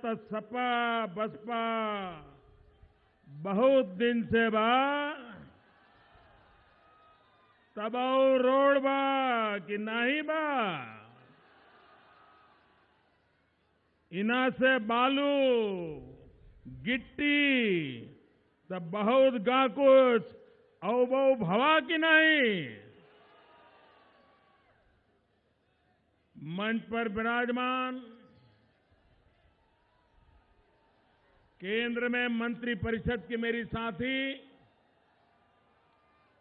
त सपा बसपा बहुत दिन से बा तब और रोड बा कि नहीं बा। इना से बालू गिट्टी तब बहुत गा कुछ औ बहु भवा की नहीं। मंच पर विराजमान केंद्र में मंत्री परिषद की मेरी साथी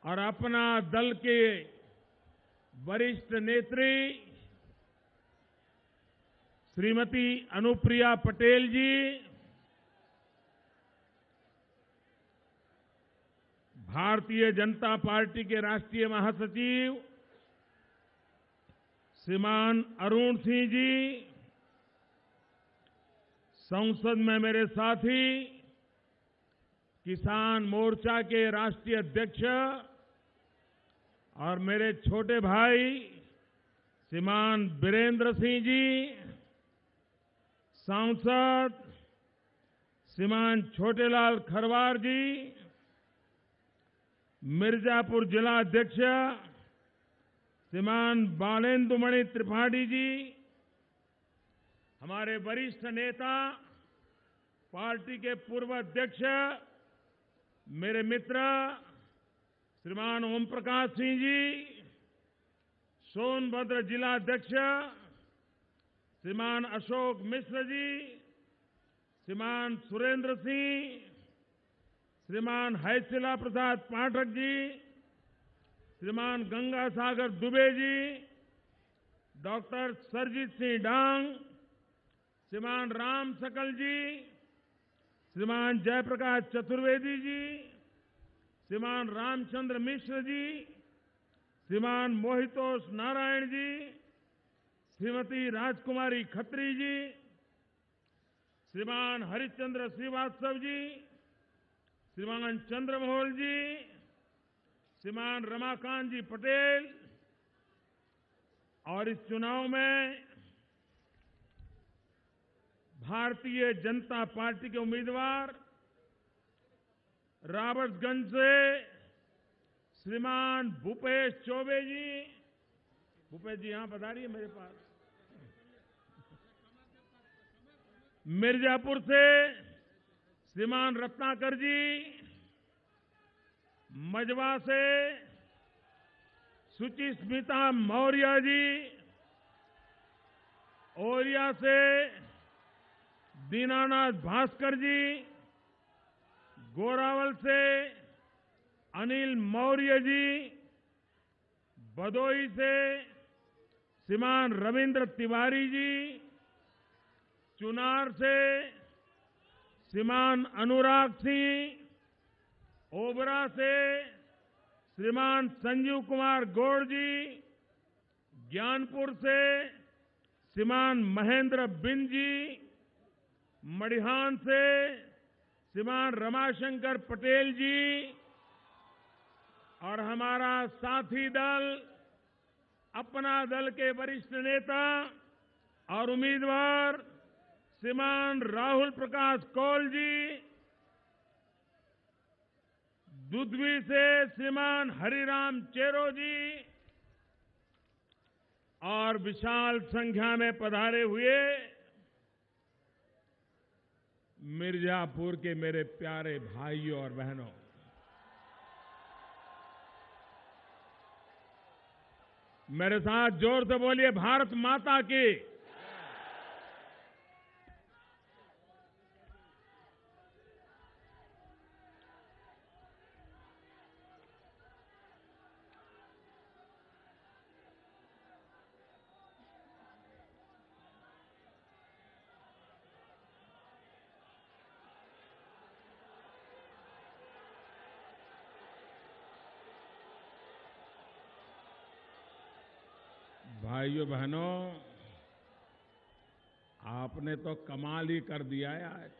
और अपना दल के वरिष्ठ नेत्री श्रीमती अनुप्रिया पटेल जी, भारतीय जनता पार्टी के राष्ट्रीय महासचिव श्रीमान अरुण सिंह जी, संसद में मेरे साथी किसान मोर्चा के राष्ट्रीय अध्यक्ष और मेरे छोटे भाई श्रीमान वीरेंद्र सिंह जी, सांसद श्रीमान छोटेलाल खरवार जी, मिर्जापुर जिला अध्यक्ष श्रीमान बालेंदुमणि त्रिपाठी जी, हमारे वरिष्ठ नेता पार्टी के पूर्व अध्यक्ष मेरे मित्र श्रीमान ओम प्रकाश सिंह जी, सोनभद्र जिला अध्यक्ष श्रीमान अशोक मिश्र जी, श्रीमान सुरेंद्र सिंह, श्रीमान हैशिला प्रसाद पाठक जी, श्रीमान गंगा सागर दुबे जी, डॉक्टर सरजीत सिंह डांग, श्रीमान राम सकल जी, श्रीमान जयप्रकाश चतुर्वेदी जी, श्रीमान रामचंद्र मिश्र जी, श्रीमान मोहितोष नारायण जी, श्रीमती राजकुमारी खत्री जी, श्रीमान हरिश्चंद्र श्रीवास्तव जी, श्रीमान चंद्रमोहन जी, श्रीमान रमाकांत जी पटेल और इस चुनाव में भारतीय जनता पार्टी के उम्मीदवार राबर्ट्सगंज से श्रीमान भूपेश चौबे जी, भूपेश जी यहां पधारिए मेरे पास, मिर्जापुर से श्रीमान रत्नाकर जी, मजवा से सुचिस्मिता मौर्य जी, ओरिया से दीनानाथ भास्कर जी, गोरावल से अनिल मौर्य जी, भदोई से श्रीमान रविंद्र तिवारी जी, चुनार से श्रीमान अनुराग सिंह, ओबरा से श्रीमान संजीव कुमार गौड़ जी, ज्ञानपुर से श्रीमान महेंद्र बिन जी, मडिहान से श्रीमान रमाशंकर पटेल जी और हमारा साथी दल, अपना दल के वरिष्ठ नेता और उम्मीदवार श्रीमान राहुल प्रकाश कौल जी, दुधवी से श्रीमान हरिराम चेरो जी और विशाल संख्या में पधारे हुए मिर्जापुर के मेरे प्यारे भाइयों और बहनों, मेरे साथ जोर से बोलिए भारत माता की। भाइयों बहनों, आपने तो कमाल ही कर दिया है आज।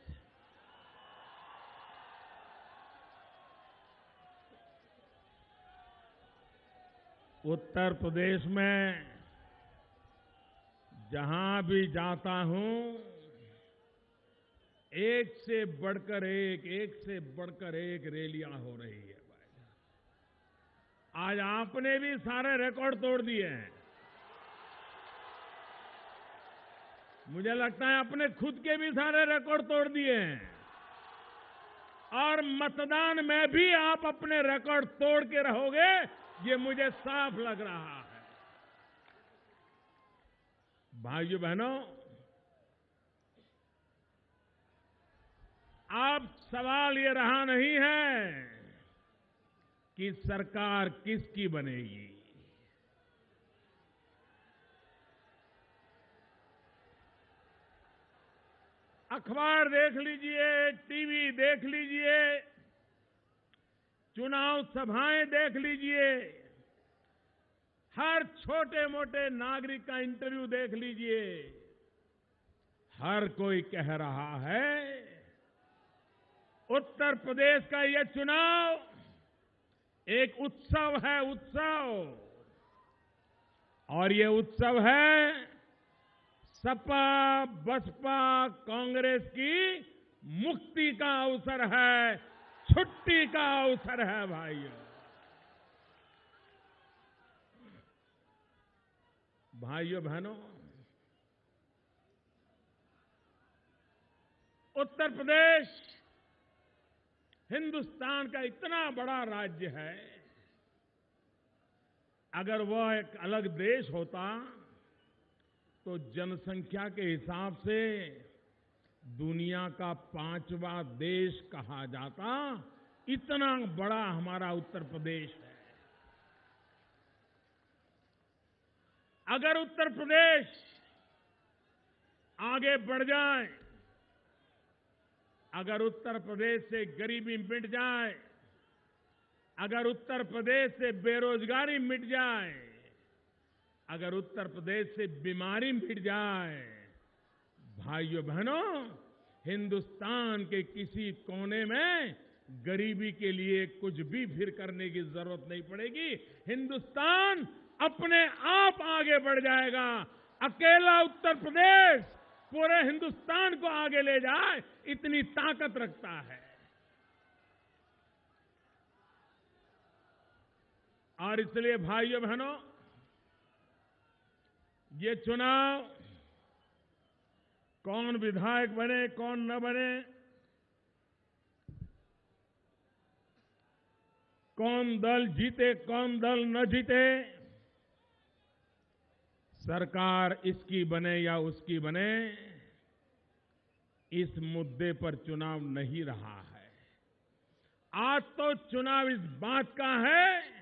उत्तर प्रदेश में जहां भी जाता हूं एक से बढ़कर एक रैलियां हो रही है भाई। आज आपने भी सारे रिकॉर्ड तोड़ दिए हैं। मुझे लगता है अपने खुद के भी सारे रिकॉर्ड तोड़ दिए हैं और मतदान में भी आप अपने रिकॉर्ड तोड़ के रहोगे, ये मुझे साफ लग रहा है। भाइयों बहनों, अब सवाल ये रहा नहीं है कि सरकार किसकी बनेगी। अखबार देख लीजिए, टीवी देख लीजिए, चुनाव सभाएं देख लीजिए, हर छोटे मोटे नागरिक का इंटरव्यू देख लीजिए। हर कोई कह रहा है उत्तर प्रदेश का यह चुनाव एक उत्सव है, उत्सव। और ये उत्सव है सपा बसपा कांग्रेस की मुक्ति का अवसर है, छुट्टी का अवसर है भाइयों। भाइयों बहनों, उत्तर प्रदेश हिंदुस्तान का इतना बड़ा राज्य है, अगर वह एक अलग देश होता तो जनसंख्या के हिसाब से दुनिया का 5वां देश कहा जाता। इतना बड़ा हमारा उत्तर प्रदेश है। अगर उत्तर प्रदेश आगे बढ़ जाए, अगर उत्तर प्रदेश से गरीबी मिट जाए, अगर उत्तर प्रदेश से बेरोजगारी मिट जाए, अगर उत्तर प्रदेश से बीमारी मिट जाए, भाइयों बहनों, हिंदुस्तान के किसी कोने में गरीबी के लिए कुछ भी फिर करने की जरूरत नहीं पड़ेगी। हिंदुस्तान अपने आप आगे बढ़ जाएगा। अकेला उत्तर प्रदेश पूरे हिंदुस्तान को आगे ले जाए, इतनी ताकत रखता है। और इसलिए भाइयों बहनों, ये चुनाव कौन विधायक बने कौन न बने, कौन दल जीते कौन दल न जीते, सरकार इसकी बने या उसकी बने, इस मुद्दे पर चुनाव नहीं रहा है। आज तो चुनाव इस बात का है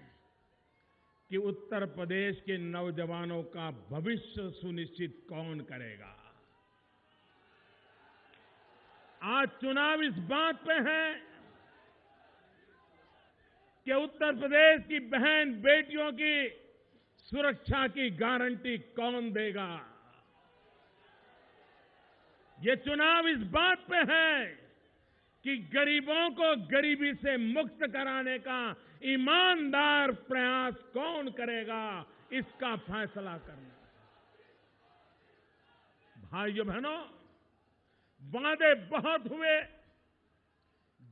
कि उत्तर प्रदेश के नौजवानों का भविष्य सुनिश्चित कौन करेगा। आज चुनाव इस बात पे है कि उत्तर प्रदेश की बहन बेटियों की सुरक्षा की गारंटी कौन देगा। ये चुनाव इस बात पे है कि गरीबों को गरीबी से मुक्त कराने का ईमानदार प्रयास कौन करेगा, इसका फैसला करना। भाइयों बहनों, वादे बहुत हुए,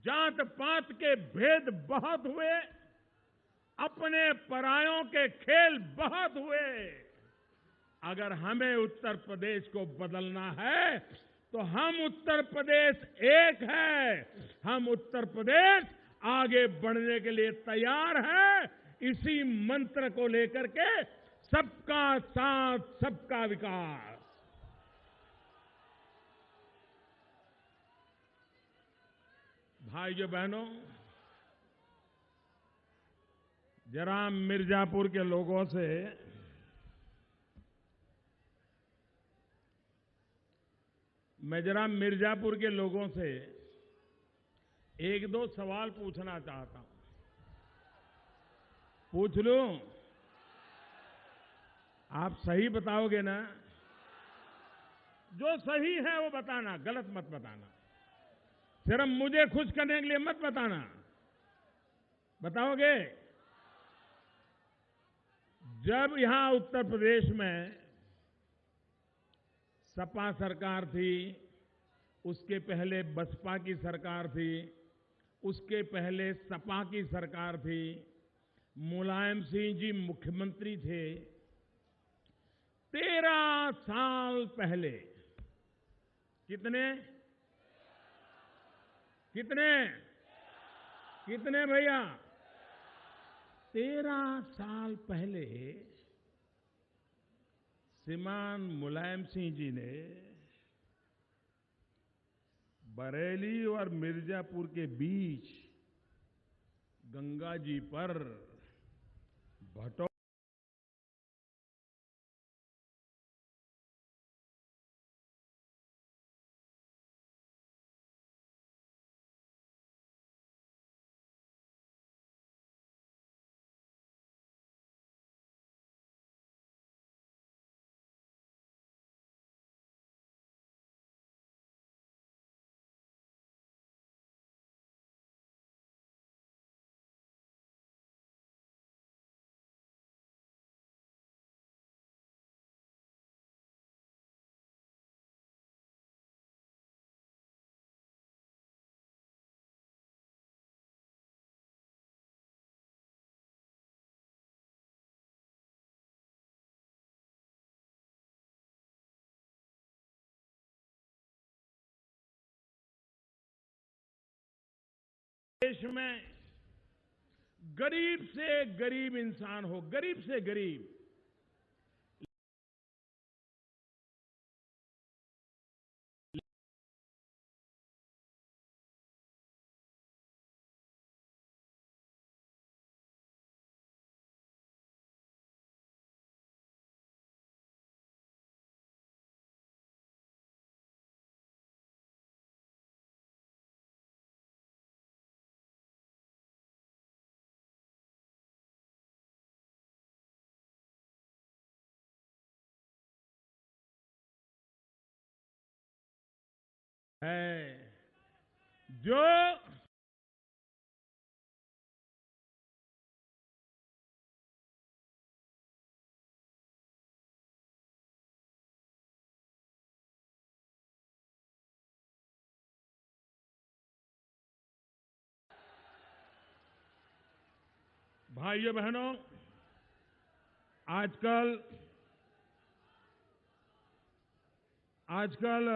जात पात के भेद बहुत हुए, अपने परायों के खेल बहुत हुए। अगर हमें उत्तर प्रदेश को बदलना है तो हम उत्तर प्रदेश एक है, हम उत्तर प्रदेश आगे बढ़ने के लिए तैयार है। इसी मंत्र को लेकर के सबका साथ सबका विकास। भाइयों बहनों, जरा मिर्जापुर के लोगों से मिर्जापुर के लोगों से एक दो सवाल पूछना चाहता हूं। पूछ लूं? आप सही बताओगे ना? जो सही है वो बताना, गलत मत बताना। सिर्फ मुझे खुश करने के लिए मत बताना। बताओगे? जब यहां उत्तर प्रदेश में सपा सरकार थी, उसके पहले बसपा की सरकार थी, उसके पहले सपा की सरकार थी, मुलायम सिंह जी मुख्यमंत्री थे। 13 साल पहले, कितने कितने कितने भैया, 13 साल पहले श्रीमान मुलायम सिंह जी ने बरेली और मिर्जापुर के बीच गंगा जी पर भटो देश में गरीब से गरीब इंसान हो, गरीब से गरीब, है जो भाइयों बहनों, आजकल आजकल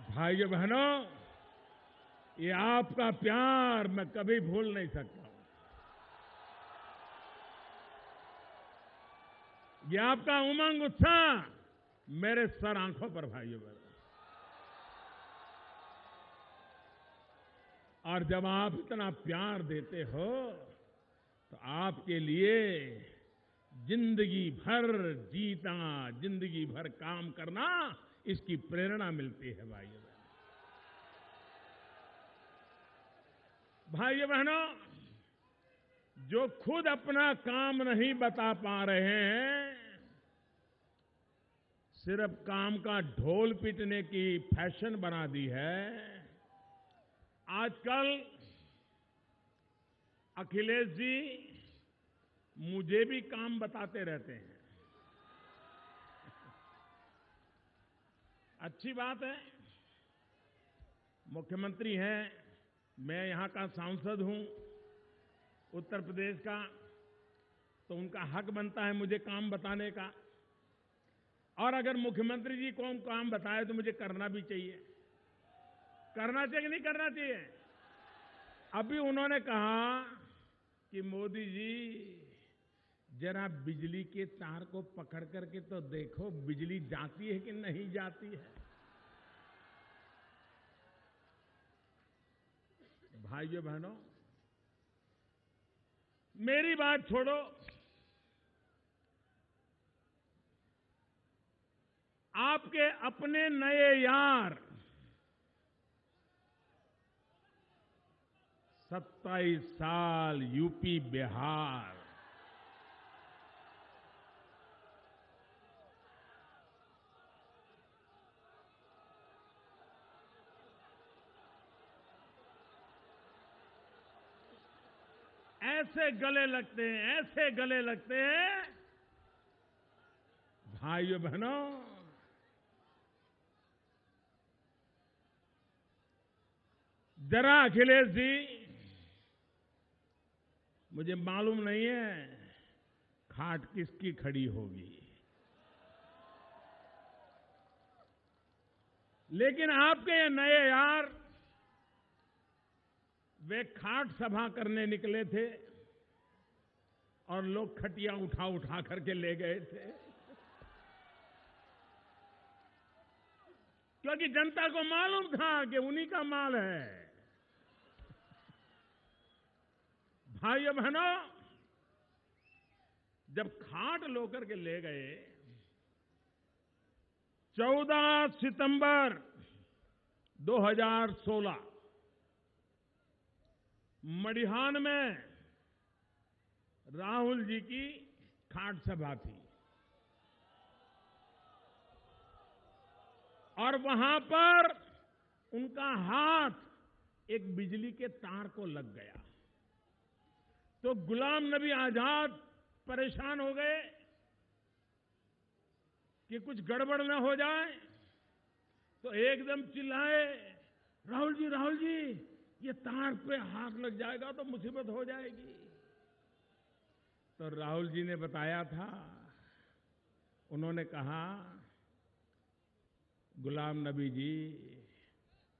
भाइयों बहनों, ये आपका प्यार मैं कभी भूल नहीं सकता हूं। ये आपका उमंग उत्साह मेरे सर आंखों पर, भाइयों बहनों। और जब आप इतना प्यार देते हो तो आपके लिए जिंदगी भर जीना, जिंदगी भर काम करना, इसकी प्रेरणा मिलती है भाइयों बहनों। भाइयों बहनों, जो खुद अपना काम नहीं बता पा रहे हैं, सिर्फ काम का ढोल पीटने की फैशन बना दी है। आजकल अखिलेश जी मुझे भी काम बताते रहते हैं। अच्छी बात है, मुख्यमंत्री हैं, मैं यहां का सांसद हूं उत्तर प्रदेश का, तो उनका हक बनता है मुझे काम बताने का। और अगर मुख्यमंत्री जी को काम बताए तो मुझे करना भी चाहिए। करना चाहिए कि नहीं करना चाहिए? अभी उन्होंने कहा कि मोदी जी जरा बिजली के तार को पकड़ करके तो देखो बिजली जाती है कि नहीं जाती है। भाइयों बहनों, मेरी बात छोड़ो, आपके अपने नए यार 27 साल यूपी बिहार, ऐसे गले लगते हैं, ऐसे गले लगते हैं। भाइयों बहनों, जरा अखिलेश जी, मुझे मालूम नहीं है खाट किसकी खड़ी होगी, लेकिन आपके ये नए यार वे खाट सभा करने निकले थे और लोग खटिया उठा उठा करके ले गए थे, क्योंकि जनता को मालूम था कि उन्हीं का माल है। भाइयों बहनों, जब खाट लोकर के ले गए 14 सितंबर 2016 मडिहान में राहुल जी की खाट सभा थी और वहां पर उनका हाथ एक बिजली के तार को लग गया, तो गुलाम नबी आजाद परेशान हो गए कि कुछ गड़बड़ न हो जाए, तो एकदम चिल्लाए, राहुल जी ये तार पे हाथ लग जाएगा तो मुसीबत हो जाएगी। तो राहुल जी ने बताया था, उन्होंने कहा, गुलाम नबी जी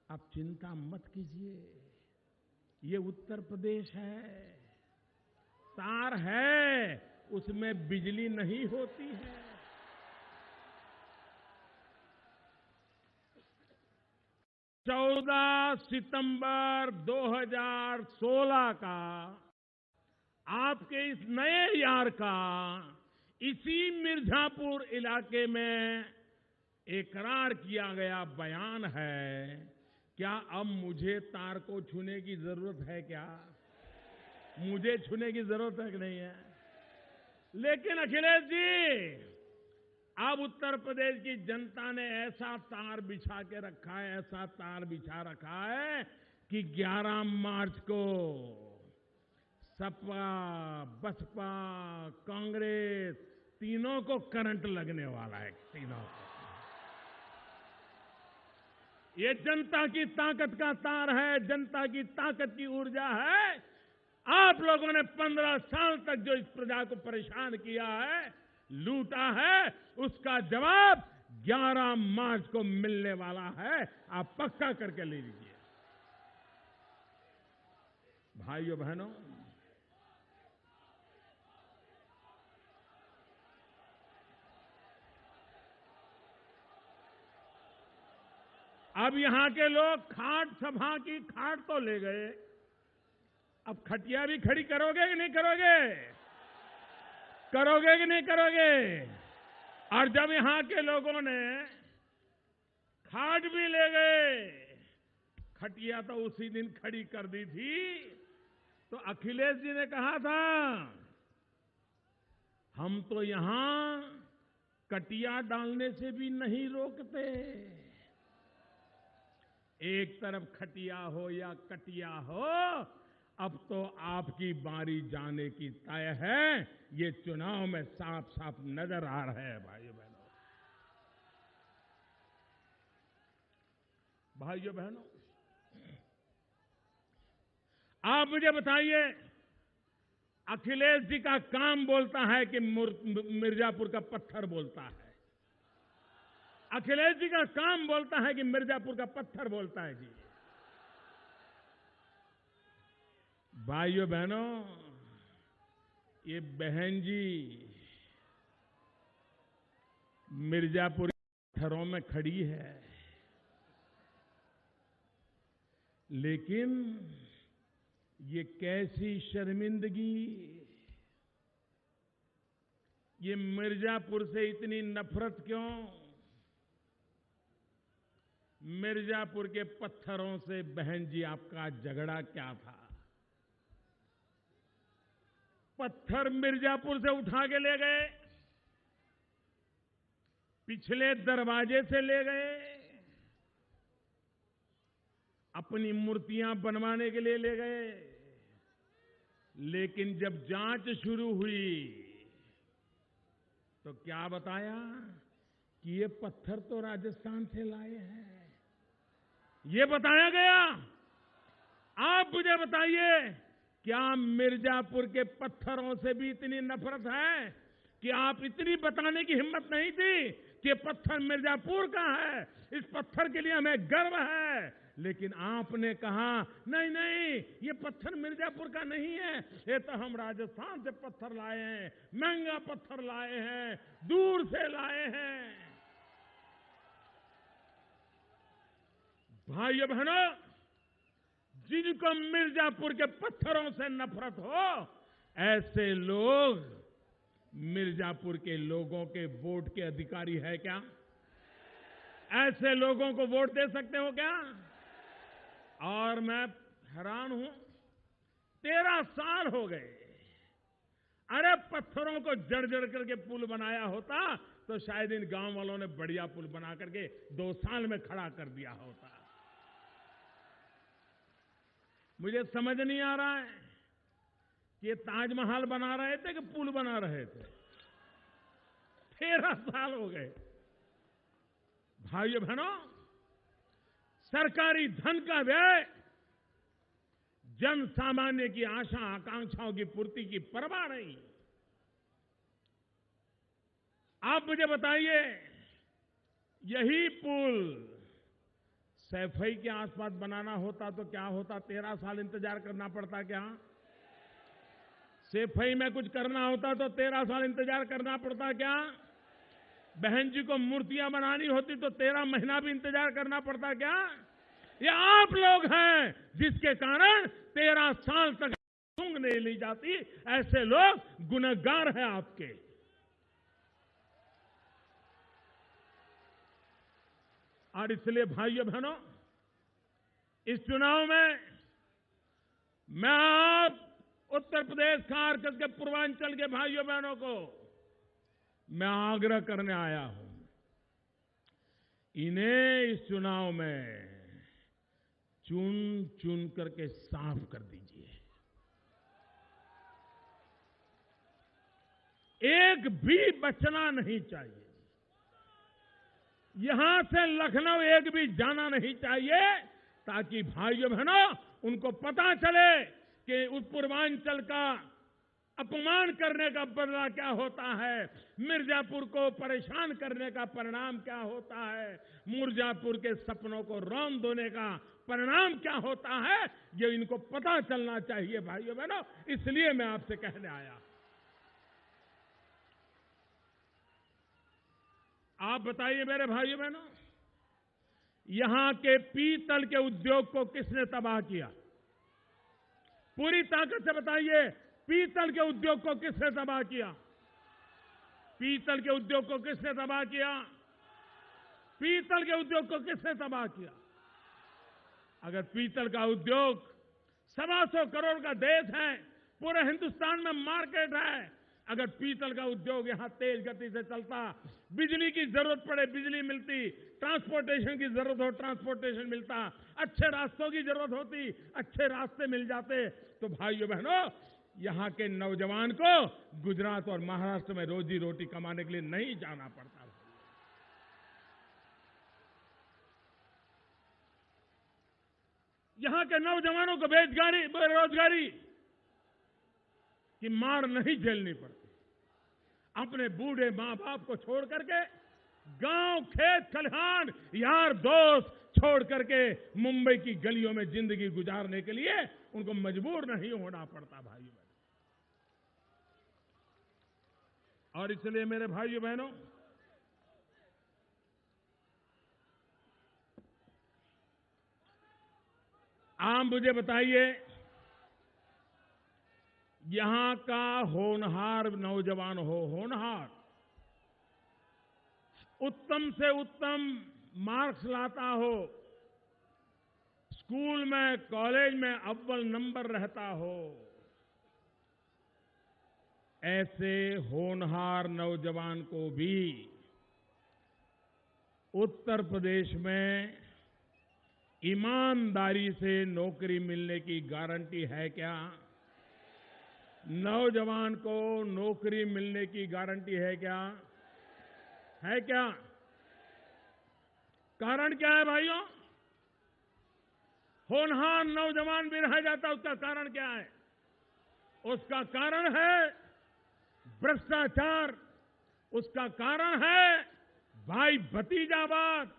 आप चिंता मत कीजिए, ये उत्तर प्रदेश है, तार है उसमें बिजली नहीं होती है। चौदह सितंबर 2016 का आपके इस नए यार का इसी मिर्जापुर इलाके में इकरार किया गया बयान है। क्या अब मुझे तार को छूने की जरूरत है? क्या मुझे छूने की जरूरत है कि नहीं है? लेकिन अखिलेश जी, अब उत्तर प्रदेश की जनता ने ऐसा तार बिछा के रखा है, ऐसा तार बिछा रखा है कि 11 मार्च को सपा, बसपा, कांग्रेस तीनों को करंट लगने वाला है, तीनों को। ये जनता की ताकत का तार है, जनता की ताकत की ऊर्जा है। आप लोगों ने 15 साल तक जो इस प्रजा को परेशान किया है, लूटा है, उसका जवाब 11 मार्च को मिलने वाला है। आप पक्का करके ले लीजिए। भाइयों बहनों, अब यहां के लोग खाट सभा की खाट तो ले गए, अब खटिया भी खड़ी करोगे कि नहीं करोगे? करोगे कि नहीं करोगे? और जब यहां के लोगों ने खाट भी ले गए, खटिया तो उसी दिन खड़ी कर दी थी, तो अखिलेश जी ने कहा था, हम तो यहां कटिया डालने से भी नहीं रोकते। एक तरफ खटिया हो या कटिया हो, अब तो आपकी बारी जाने की तय है। ये चुनाव में साफ साफ नजर आ रहा है। भाइयों बहनों, आप मुझे बताइए, अखिलेश जी का काम बोलता है कि मिर्जापुर का पत्थर बोलता है? अखिलेश जी का काम बोलता है कि मिर्जापुर का पत्थर बोलता है? जी भाइयों बहनों, ये बहन जी मिर्जापुर पत्थरों में खड़ी है, लेकिन ये कैसी शर्मिंदगी, ये मिर्जापुर से इतनी नफरत क्यों? मिर्जापुर के पत्थरों से बहन जी आपका झगड़ा क्या था? पत्थर मिर्जापुर से उठा के ले गए, पिछले दरवाजे से ले गए, अपनी मूर्तियां बनवाने के लिए ले गए। लेकिन जब जांच शुरू हुई तो क्या बताया कि ये पत्थर तो राजस्थान से लाए हैं, ये बताया गया। आप मुझे बताइए, क्या मिर्जापुर के पत्थरों से भी इतनी नफरत है कि आप इतनी बताने की हिम्मत नहीं थी कि पत्थर मिर्जापुर का है, इस पत्थर के लिए हमें गर्व है? लेकिन आपने कहा नहीं नहीं, ये पत्थर मिर्जापुर का नहीं है, ये तो हम राजस्थान से पत्थर लाए हैं, महंगा पत्थर लाए हैं, दूर से लाए हैं। भाइयों बहनों, जिनको मिर्जापुर के पत्थरों से नफरत हो, ऐसे लोग मिर्जापुर के लोगों के वोट के अधिकारी है क्या? ऐसे लोगों को वोट दे सकते हो क्या? और मैं हैरान हूं, 13 साल हो गए। अरे पत्थरों को जड़ करके पुल बनाया होता तो शायद इन गांव वालों ने बढ़िया पुल बना करके 2 साल में खड़ा कर दिया होता। मुझे समझ नहीं आ रहा है कि ये ताजमहल बना रहे थे कि पुल बना रहे थे। 13 साल हो गए। भाइयों बहनों, सरकारी धन का व्यय जन सामान्य की आशा आकांक्षाओं की पूर्ति की परवाह नहीं। आप मुझे बताइए, यही पुल सैफई के आसपास बनाना होता तो क्या होता? 13 साल इंतजार करना पड़ता क्या? सैफई में कुछ करना होता तो 13 साल इंतजार करना पड़ता क्या? बहन जी को मूर्तियां बनानी होती तो 13 महीना भी इंतजार करना पड़ता क्या? ये आप लोग हैं जिसके कारण 13 साल तक सूंघ नहीं ली जाती। ऐसे लोग गुनहगार हैं आपके। और इसलिए भाइयों बहनों, इस चुनाव में मैं आप उत्तर प्रदेश खासकर के पूर्वांचल के भाइयों बहनों को मैं आग्रह करने आया हूं, इन्हें इस चुनाव में चुन चुन करके साफ कर दीजिए। एक भी बचना नहीं चाहिए। यहां से लखनऊ एक भी जाना नहीं चाहिए, ताकि भाइयों बहनों उनको पता चले कि उस पूर्वांचल का अपमान करने का बदला क्या होता है, मिर्जापुर को परेशान करने का परिणाम क्या होता है, मिर्जापुर के सपनों को रौंद देने का परिणाम क्या होता है, ये इनको पता चलना चाहिए भाइयों बहनों। इसलिए मैं आपसे कहने आया। आप बताइए मेरे भाइयों बहनों, यहां के पीतल के उद्योग को किसने तबाह किया? पूरी ताकत से बताइए, पीतल के उद्योग को किसने तबाह किया? पीतल के उद्योग को किसने तबाह किया? पीतल के उद्योग को किसने तबाह किया? अगर पीतल का उद्योग 125 करोड़ का देश है, पूरे हिंदुस्तान में मार्केट है, अगर पीतल का उद्योग यहां तेज गति से चलता, बिजली की जरूरत पड़े बिजली मिलती, ट्रांसपोर्टेशन की जरूरत हो ट्रांसपोर्टेशन मिलता, अच्छे रास्तों की जरूरत होती, अच्छे रास्ते मिल जाते, तो भाइयों बहनों यहां के नौजवान को गुजरात और महाराष्ट्र में रोजी रोटी कमाने के लिए नहीं जाना पड़ता। यहां के नौजवानों को बेरोजगारी की मार नहीं झेलनी पड़ती। अपने बूढ़े मां बाप को छोड़ करके, गांव खेत खलिहान यार दोस्त छोड़ करके मुंबई की गलियों में जिंदगी गुजारने के लिए उनको मजबूर नहीं होना पड़ता भाइयों बहनों। और इसलिए मेरे भाइयों बहनों, आप मुझे बताइए, यहां का होनहार नौजवान हो, होनहार, उत्तम से उत्तम मार्क्स लाता हो, स्कूल में कॉलेज में अव्वल नंबर रहता हो, ऐसे होनहार नौजवान को भी उत्तर प्रदेश में ईमानदारी से नौकरी मिलने की गारंटी है क्या? नौजवान को नौकरी मिलने की गारंटी है क्या? है क्या? कारण क्या है भाइयों? होनहार नौजवान भी रह जाता, उसका कारण क्या है? उसका कारण है भ्रष्टाचार, उसका कारण है भाई भतीजावाद,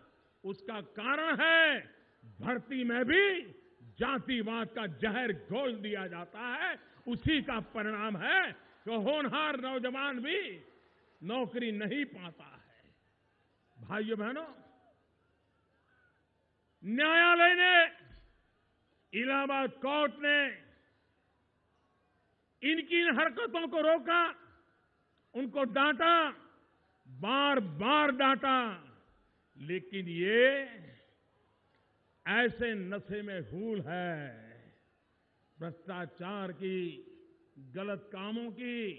उसका कारण है भर्ती में भी जातिवाद का जहर घोल दिया जाता है। उसी का परिणाम है कि होनहार नौजवान भी नौकरी नहीं पाता है। भाइयों बहनों, न्यायालय ने, इलाहाबाद कोर्ट ने इनकी इन हरकतों को रोका, उनको डांटा, बार बार डांटा, लेकिन ये ऐसे नशे में हूल है, भ्रष्टाचार की, गलत कामों की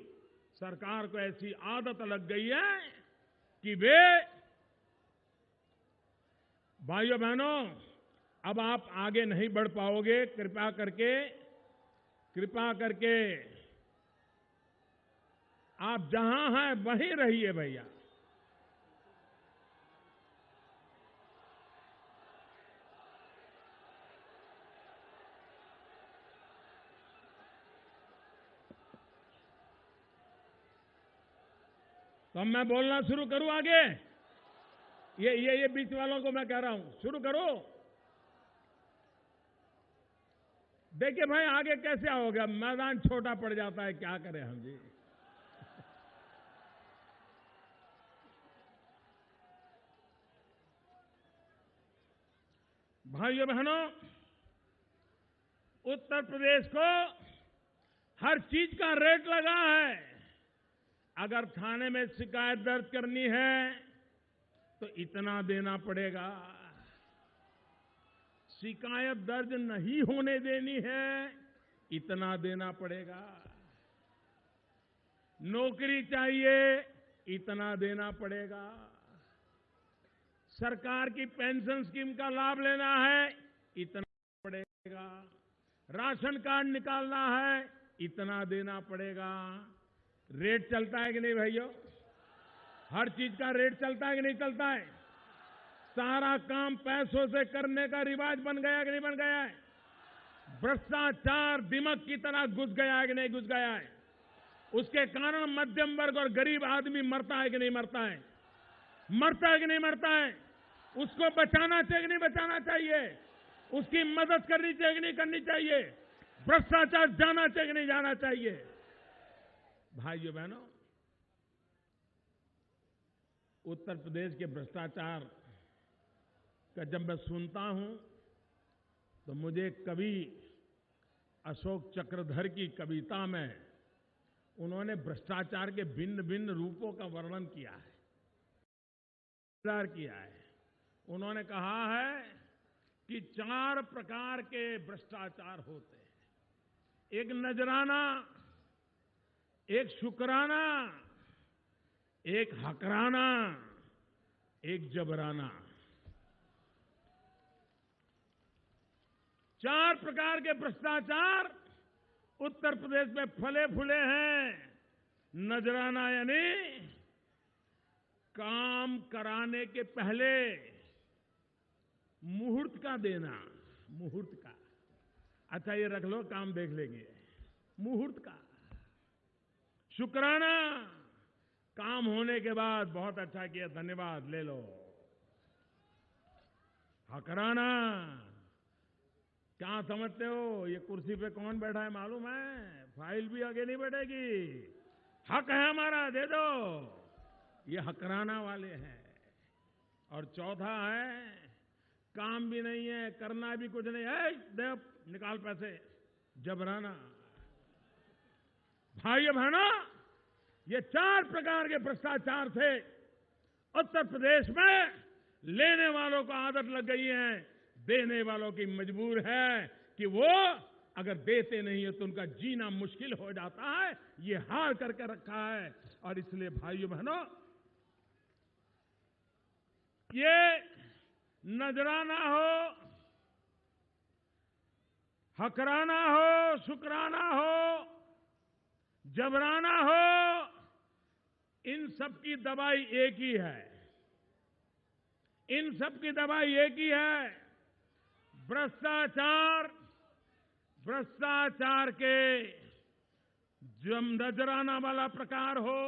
सरकार को ऐसी आदत लग गई है कि वे, भाइयों बहनों, अब आप आगे नहीं बढ़ पाओगे। कृपया करके आप जहां हैं वहीं रहिए भैया। तो अब मैं बोलना शुरू करूं आगे? ये बीच वालों को मैं कह रहा हूं, शुरू करो। देखिए भाई, आगे कैसे आओगे? मैदान छोटा पड़ जाता है, क्या करें हम जी। भाइयों बहनों, उत्तर प्रदेश को हर चीज का रेट लगा है। अगर थाने में शिकायत दर्ज करनी है तो इतना देना पड़ेगा, शिकायत दर्ज नहीं होने देनी है इतना देना पड़ेगा, नौकरी चाहिए इतना देना पड़ेगा, सरकार की पेंशन स्कीम का लाभ लेना है इतना पड़ेगा, राशन कार्ड निकालना है इतना देना पड़ेगा। रेट चलता है कि नहीं भाइयों? हर चीज का रेट चलता है कि नहीं चलता है? सारा काम पैसों से करने का रिवाज बन गया कि नहीं बन गया है? भ्रष्टाचार दिमक की तरह घुस गया है कि नहीं घुस गया है? उसके कारण मध्यम वर्ग और गरीब आदमी मरता है कि नहीं मरता है? मरता है कि नहीं मरता है? उसको बचाना चाहिए कि नहीं बचाना चाहिए? उसकी मदद करनी चाहिए कि नहीं करनी चाहिए? भ्रष्टाचार जाना चाहिए कि नहीं जाना चाहिए? भाइयों बहनों, उत्तर प्रदेश के भ्रष्टाचार का जब मैं सुनता हूं तो मुझे कवि अशोक चक्रधर की कविता में उन्होंने भ्रष्टाचार के भिन्न भिन्न रूपों का वर्णन किया है। उन्होंने कहा है कि 4 प्रकार के भ्रष्टाचार होते हैं। एक नजराना, एक शुक्राना, एक हकराना, एक जबराना। 4 प्रकार के भ्रष्टाचार उत्तर प्रदेश में फले फूले हैं। नजराना यानी काम कराने के पहले मुहूर्त का देना, मुहूर्त का, अच्छा ये रख लो काम देख लेंगे, मुहूर्त का। शुक्राना, काम होने के बाद बहुत अच्छा किया धन्यवाद ले लो। हकराना, क्या समझते हो ये कुर्सी पे कौन बैठा है मालूम है? फाइल भी आगे नहीं बढ़ेगी, हक है हमारा दे दो, ये हकराना वाले हैं। और चौथा है काम भी नहीं है, करना भी कुछ नहीं है, दे निकाल पैसे, जबराना। भाइयों बहनों, ये 4 प्रकार के भ्रष्टाचार से उत्तर प्रदेश में लेने वालों को आदत लग गई है, देने वालों की मजबूर है कि वो अगर देते नहीं है तो उनका जीना मुश्किल हो जाता है। ये हाल करके रखा है। और इसलिए भाइयों बहनों, ये नजराना हो, हकराना हो, शुक्राना हो, जबराना हो, इन सब की दवाई एक ही है। इन सब की दवाई एक ही है। भ्रष्टाचार, भ्रष्टाचार के जब नजराना वाला प्रकार हो,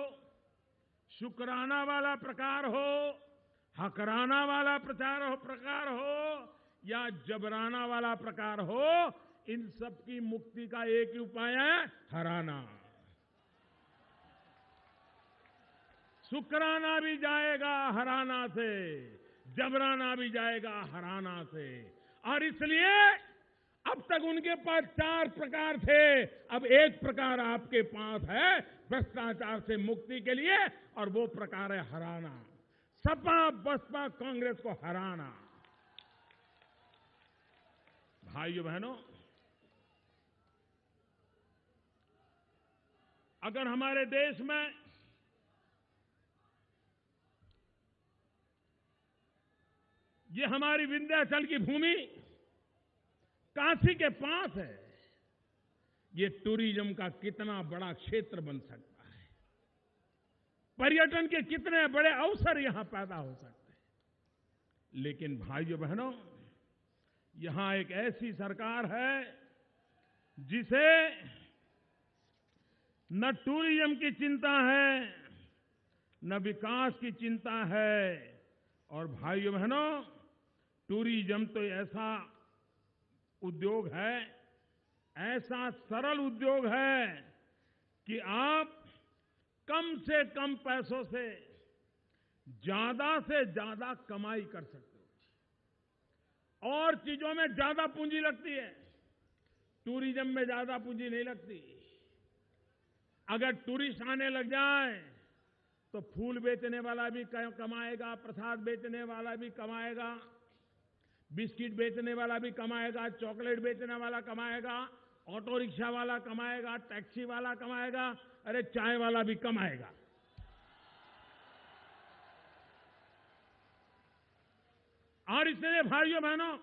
शुक्राना वाला प्रकार हो, हकराना वाला प्रकार हो या जबराना वाला प्रकार हो, इन सब की मुक्ति का एक ही उपाय है, हराना। शुक्राना भी जाएगा हराना से, जबराना भी जाएगा हराना से। और इसलिए अब तक उनके पास 4 प्रकार थे, अब एक प्रकार आपके पास है भ्रष्टाचार से मुक्ति के लिए, और वो प्रकार है हराना। सपा बसपा कांग्रेस को हराना। भाइयों बहनों, अगर हमारे देश में ये हमारी विंध्याचल की भूमि काशी के पास है, ये टूरिज्म का कितना बड़ा क्षेत्र बन सकता है, पर्यटन के कितने बड़े अवसर यहां पैदा हो सकते हैं। लेकिन भाइयों बहनों, यहां एक ऐसी सरकार है जिसे न टूरिज्म की चिंता है, न विकास की चिंता है। और भाइयों बहनों, टूरिज्म तो ऐसा उद्योग है, ऐसा सरल उद्योग है कि आप कम से कम पैसों से ज्यादा कमाई कर सकते हो। और चीजों में ज्यादा पूंजी लगती है, टूरिज्म में ज्यादा पूंजी नहीं लगती। अगर टूरिस्ट आने लग जाए तो फूल बेचने वाला भी कमाएगा, प्रसाद बेचने वाला भी कमाएगा, बिस्किट बेचने वाला भी कमाएगा, चॉकलेट बेचने वाला कमाएगा, ऑटो रिक्शा वाला कमाएगा, टैक्सी वाला कमाएगा, अरे चाय वाला भी कमाएगा। और इसलिए भाइयों बहनों,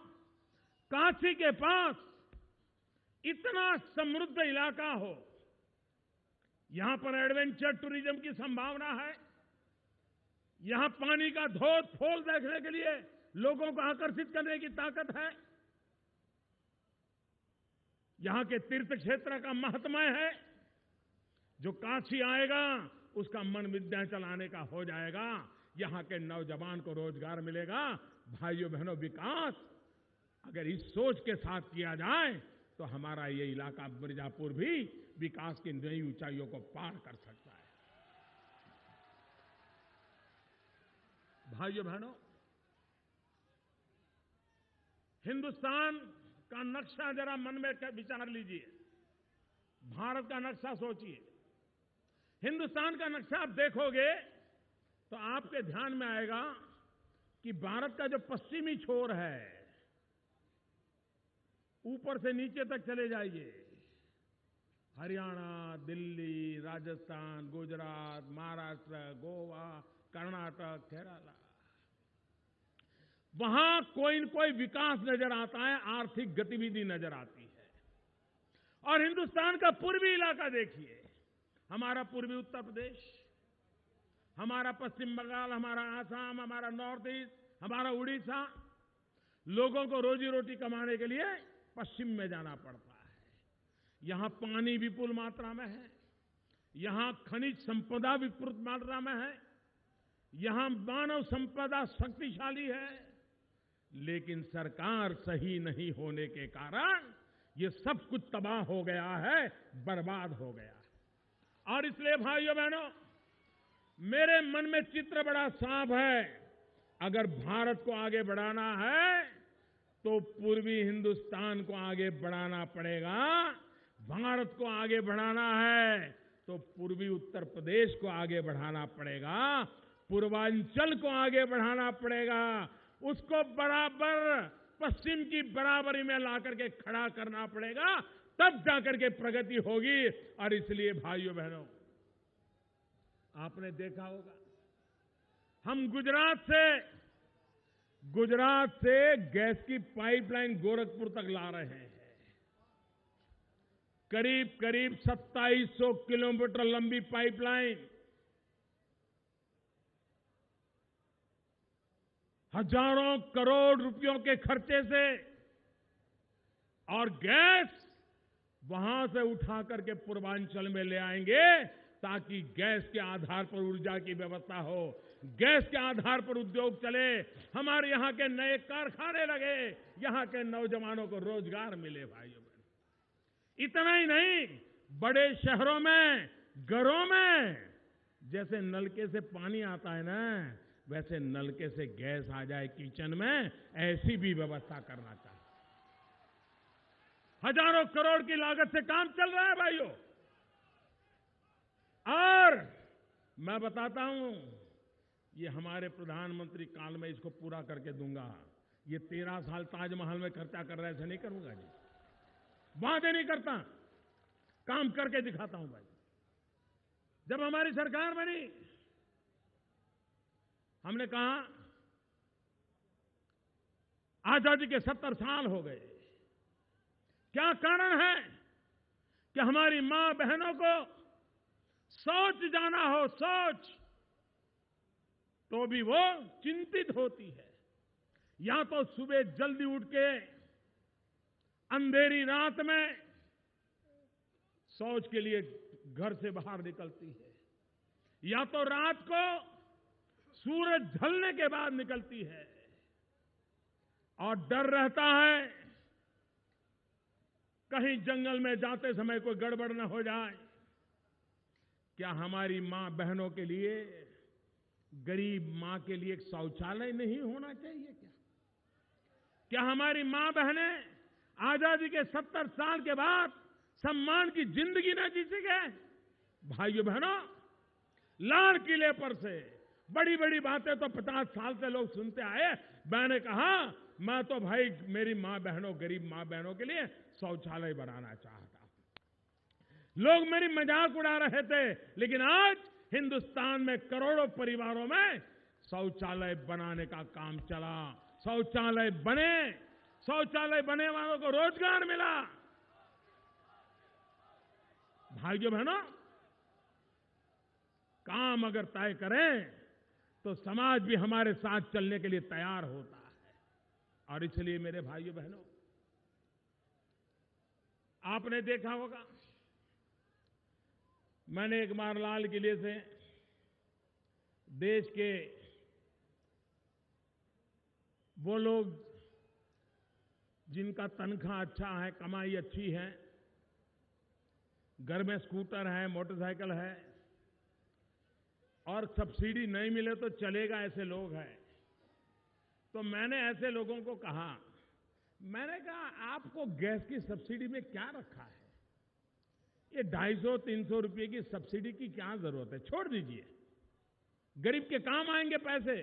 काशी के पास इतना समृद्ध इलाका हो, यहां पर एडवेंचर टूरिज्म की संभावना है, यहां पानी का धोध फोल देखने के लिए लोगों को आकर्षित करने की ताकत है, यहां के तीर्थ क्षेत्र का महात्म्य है। जो काशी आएगा उसका मन विंध्याचल आने का हो जाएगा, यहां के नौजवान को रोजगार मिलेगा। भाइयों बहनों, विकास अगर इस सोच के साथ किया जाए तो हमारा ये इलाका मिर्जापुर भी विकास की नई ऊंचाइयों को पार कर सकता है। भाइयों बहनों, हिंदुस्तान का नक्शा जरा मन में विचार लीजिए, भारत का नक्शा सोचिए। हिंदुस्तान का नक्शा आप देखोगे तो आपके ध्यान में आएगा कि भारत का जो पश्चिमी छोर है, ऊपर से नीचे तक चले जाइए, हरियाणा, दिल्ली, राजस्थान, गुजरात, महाराष्ट्र, गोवा, कर्नाटक, केरला, वहां कोई न कोई विकास नजर आता है, आर्थिक गतिविधि नजर आती है। और हिंदुस्तान का पूर्वी इलाका देखिए, हमारा पूर्वी उत्तर प्रदेश, हमारा पश्चिम बंगाल, हमारा आसाम, हमारा नॉर्थ ईस्ट, हमारा उड़ीसा, लोगों को रोजी रोटी कमाने के लिए पश्चिम में जाना पड़ता है। यहां पानी विपुल मात्रा में है, यहां खनिज संपदा विपुल मात्रा में है, यहां मानव संपदा शक्तिशाली है, लेकिन सरकार सही नहीं होने के कारण ये सब कुछ तबाह हो गया है, बर्बाद हो गया है। और इसलिए भाइयों बहनों, मेरे मन में चित्र बड़ा साफ है। अगर भारत को आगे बढ़ाना है तो पूर्वी हिंदुस्तान को आगे बढ़ाना पड़ेगा। भारत को आगे बढ़ाना है तो पूर्वी उत्तर प्रदेश को आगे बढ़ाना पड़ेगा, पूर्वांचल को आगे बढ़ाना पड़ेगा, उसको बराबर पश्चिम की बराबरी में लाकर के खड़ा करना पड़ेगा, तब जाकर के प्रगति होगी। और इसलिए भाइयों बहनों, आपने देखा होगा, हम गुजरात से गैस की पाइपलाइन गोरखपुर तक ला रहे हैं। करीब करीब 2700 किलोमीटर लंबी पाइपलाइन, हजारों करोड़ रुपयों के खर्चे से, और गैस वहां से उठा करके पूर्वांचल में ले आएंगे ताकि गैस के आधार पर ऊर्जा की व्यवस्था हो, गैस के आधार पर उद्योग चले, हमारे यहां के नए कारखाने लगे, यहां के नौजवानों को रोजगार मिले। भाइयों बहनों, इतना ही नहीं, बड़े शहरों में, घरों में जैसे नलके से पानी आता है ना, वैसे नलके से गैस आ जाए किचन में, ऐसी भी व्यवस्था करना चाहिए। हजारों करोड़ की लागत से काम चल रहा है भाइयों। और मैं बताता हूं, ये हमारे प्रधानमंत्री काल में इसको पूरा करके दूंगा। ये 13 साल ताजमहल में खर्चा कर रहा है, ऐसे नहीं करूंगा जी, वादे नहीं करता, काम करके दिखाता हूं भाई। जब हमारी सरकार बनी, हमने कहा आजादी के 70 साल हो गए, क्या कारण है कि हमारी मां बहनों को शौच जाना हो, शौच, तो भी वो चिंतित होती है। या तो सुबह जल्दी उठ के अंधेरी रात में शौच के लिए घर से बाहर निकलती है, या तो रात को सूरज ढलने के बाद निकलती है, और डर रहता है कहीं जंगल में जाते समय कोई गड़बड़ न हो जाए। क्या हमारी मां बहनों के लिए, गरीब मां के लिए एक शौचालय नहीं होना चाहिए? क्या हमारी मां बहनें आजादी के 70 साल के बाद सम्मान की जिंदगी न जी सके? भाइयों बहनों, लाल किले पर से बड़ी बड़ी बातें तो 50 साल से लोग सुनते आए। मैंने कहा, मैं तो भाई मेरी मां बहनों, गरीब मां बहनों के लिए शौचालय बनाना चाहता हूं। लोग मेरी मजाक उड़ा रहे थे, लेकिन आज हिंदुस्तान में करोड़ों परिवारों में शौचालय बनाने का काम चला। शौचालय बने, शौचालय बने वालों को रोजगार मिला। भाइयों बहनों, काम अगर तय करें तो समाज भी हमारे साथ चलने के लिए तैयार होता है। और इसलिए मेरे भाइयों बहनों, आपने देखा होगा, मैंने एक बार लाल किले से देश के वो लोग जिनका तनख्वाह अच्छा है, कमाई अच्छी है, घर में स्कूटर है, मोटरसाइकिल है, और सब्सिडी नहीं मिले तो चलेगा, ऐसे लोग हैं। तो मैंने ऐसे लोगों को कहा, मैंने कहा आपको गैस की सब्सिडी में क्या रखा है? ये 250-300 रुपए की सब्सिडी की क्या जरूरत है? छोड़ दीजिए, गरीब के काम आएंगे पैसे।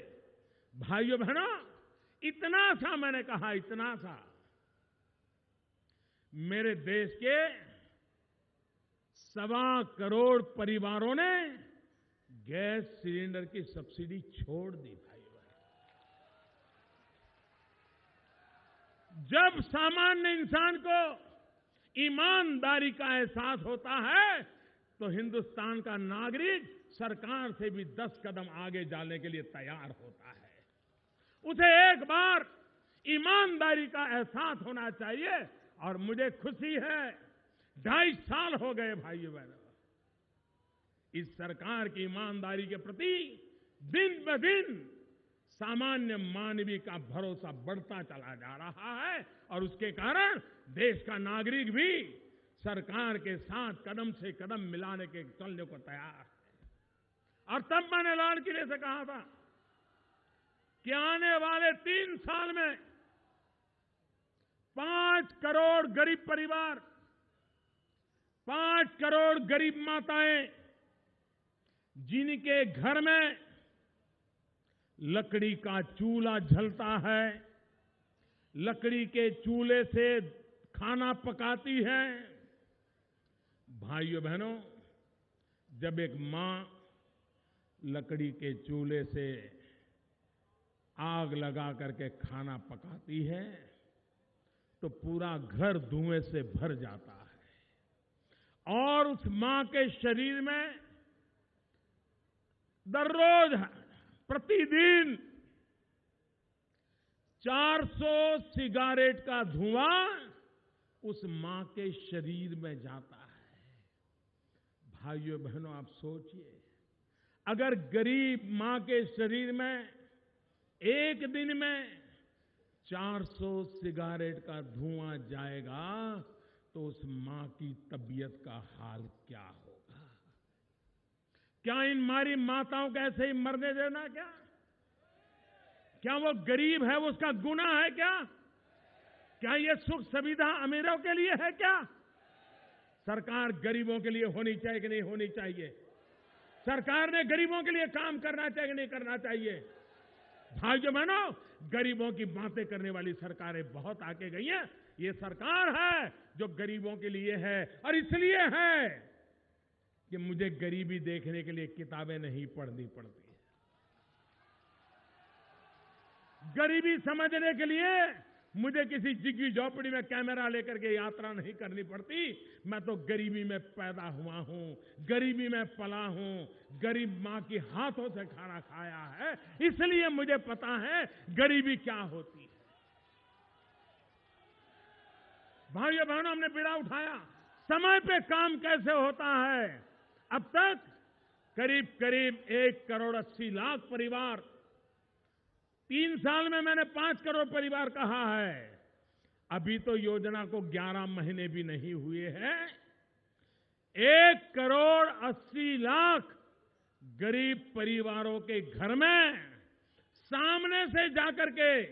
भाइयों बहनों, इतना सा मैंने कहा, इतना सा मेरे देश के 1.25 करोड़ परिवारों ने गैस सिलेंडर की सब्सिडी छोड़ दी। भाइयों बहनों, जब सामान्य इंसान को ईमानदारी का एहसास होता है तो हिंदुस्तान का नागरिक सरकार से भी 10 कदम आगे जाने के लिए तैयार होता है। उसे एक बार ईमानदारी का एहसास होना चाहिए। और मुझे खुशी है, 2.5 साल हो गए भाइयों बहनों, इस सरकार की ईमानदारी के प्रति दिन ब दिन सामान्य मानवीय का भरोसा बढ़ता चला जा रहा है। और उसके कारण देश का नागरिक भी सरकार के साथ कदम से कदम मिलाने के चलने को तैयार है। और तब मैंने लाल किले से कहा था कि आने वाले 3 साल में 5 करोड़ गरीब परिवार, 5 करोड़ गरीब माताएं, जिनके घर में लकड़ी का चूल्हा जलता है, लकड़ी के चूल्हे से खाना पकाती है। भाइयों बहनों, जब एक मां लकड़ी के चूल्हे से आग लगा करके खाना पकाती है तो पूरा घर धुएं से भर जाता है और उस मां के शरीर में दररोज प्रतिदिन 400 सिगारेट का धुआं उस मां के शरीर में जाता है। भाइयों बहनों, आप सोचिए, अगर गरीब मां के शरीर में एक दिन में 400 सिगारेट का धुआं जाएगा तो उस मां की तबीयत का हाल क्या होगा? क्या इन हमारी माताओं को ऐसे ही मरने देना? क्या वो गरीब है, वो उसका गुनाह है क्या? क्या ये सुख सुविधा अमीरों के लिए है क्या? सरकार गरीबों के लिए होनी चाहिए कि नहीं होनी चाहिए? सरकार ने गरीबों के लिए काम करना चाहिए कि नहीं करना चाहिए? भाइयों बहनों, गरीबों की बातें करने वाली सरकारें बहुत आगे गई हैं। ये सरकार है जो गरीबों के लिए है और इसलिए है कि मुझे गरीबी देखने के लिए किताबें नहीं पढ़नी पड़ती है। गरीबी समझने के लिए मुझे किसी झुग्गी झोपड़ी में कैमरा लेकर के यात्रा नहीं करनी पड़ती। मैं तो गरीबी में पैदा हुआ हूं, गरीबी में पला हूं, गरीब मां के हाथों से खाना खाया है, इसलिए मुझे पता है गरीबी क्या होती है। भाइयों बहनों, हमने बीड़ा उठाया, समय पे काम कैसे होता है। अब तक करीब करीब 1,80,00,000 परिवार, 3 साल में मैंने 5 करोड़ परिवार कहा है। अभी तो योजना को 11 महीने भी नहीं हुए हैं। 1,80,00,000 गरीब परिवारों के घर में सामने से जाकर के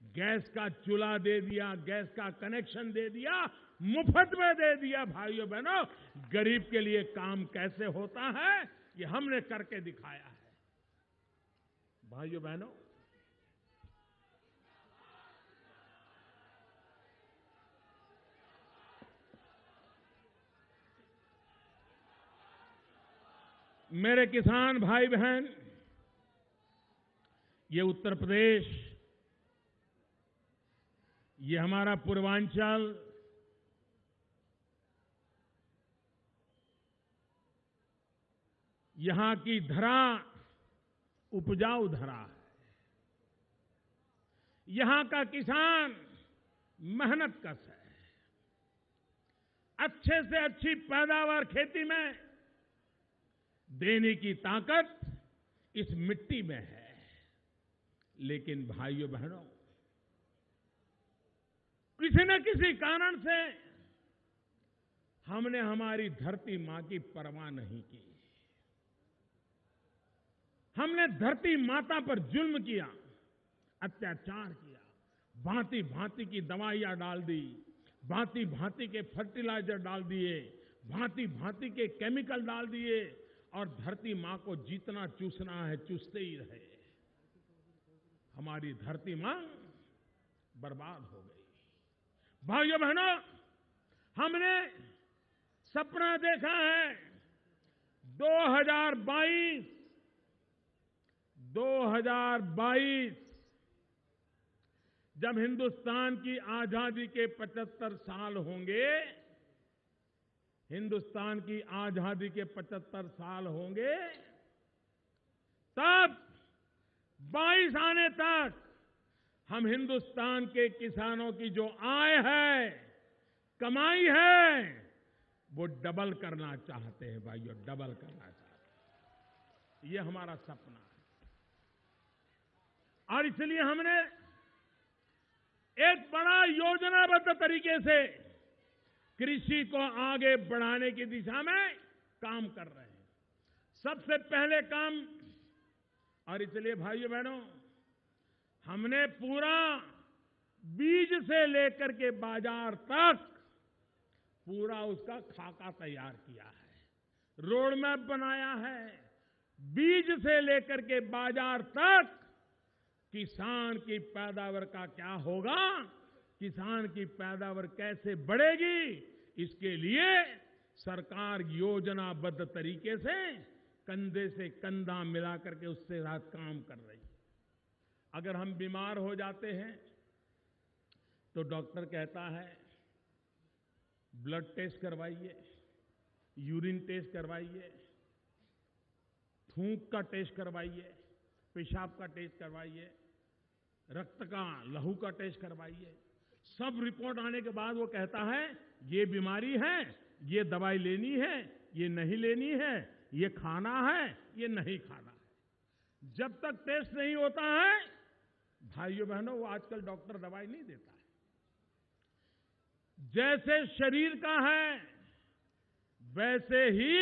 गैस का चूल्हा दे दिया, गैस का कनेक्शन दे दिया, मुफ्त में दे दिया। भाइयों बहनों, गरीब के लिए काम कैसे होता है ये हमने करके दिखाया है। भाइयों बहनों, मेरे किसान भाई बहन, ये उत्तर प्रदेश, ये हमारा पूर्वांचल, यहां की धरा उपजाऊ धरा है। यहां का किसान मेहनत कश है। अच्छे से अच्छी पैदावार खेती में देने की ताकत इस मिट्टी में है। लेकिन भाइयों बहनों, किसी न किसी कारण से हमने हमारी धरती मां की परवाह नहीं की। हमने धरती माता पर जुल्म किया, अत्याचार किया, भांति भांति की दवाइयां डाल दी, भांति भांति के फर्टिलाइजर डाल दिए, भांति भांति के केमिकल डाल दिए और धरती मां को जितना चूसना है चूसते ही रहे। हमारी धरती मां बर्बाद हो गई। भाइयों बहनों, हमने सपना देखा है 2022 जब हिंदुस्तान की आजादी के 75 साल होंगे, हिंदुस्तान की आजादी के 75 साल होंगे, तब 22 आने तक हम हिंदुस्तान के किसानों की जो आय है, कमाई है, वो डबल करना चाहते हैं। भाइयों, डबल करना चाहते हैं। ये हमारा सपना है और इसलिए हमने एक बड़ा योजनाबद्ध तरीके से कृषि को आगे बढ़ाने की दिशा में काम कर रहे हैं। सबसे पहले काम, और इसलिए भाइयों बहनों, हमने पूरा बीज से लेकर के बाजार तक पूरा उसका खाका तैयार किया है, रोड मैप बनाया है। बीज से लेकर के बाजार तक किसान की पैदावार का क्या होगा, किसान की पैदावार कैसे बढ़ेगी, इसके लिए सरकार योजनाबद्ध तरीके से कंधे से कंधा मिला करके उससे साथ काम कर रही है। अगर हम बीमार हो जाते हैं तो डॉक्टर कहता है ब्लड टेस्ट करवाइए, यूरिन टेस्ट करवाइए, थूक का टेस्ट करवाइए, पेशाब का टेस्ट करवाइए, रक्त का, लहू का टेस्ट करवाइए। सब रिपोर्ट आने के बाद वो कहता है ये बीमारी है, ये दवाई लेनी है, ये नहीं लेनी है, ये खाना है, ये नहीं खाना है। जब तक टेस्ट नहीं होता है, भाइयों बहनों, वो आजकल डॉक्टर दवाई नहीं देता है। जैसे शरीर का है वैसे ही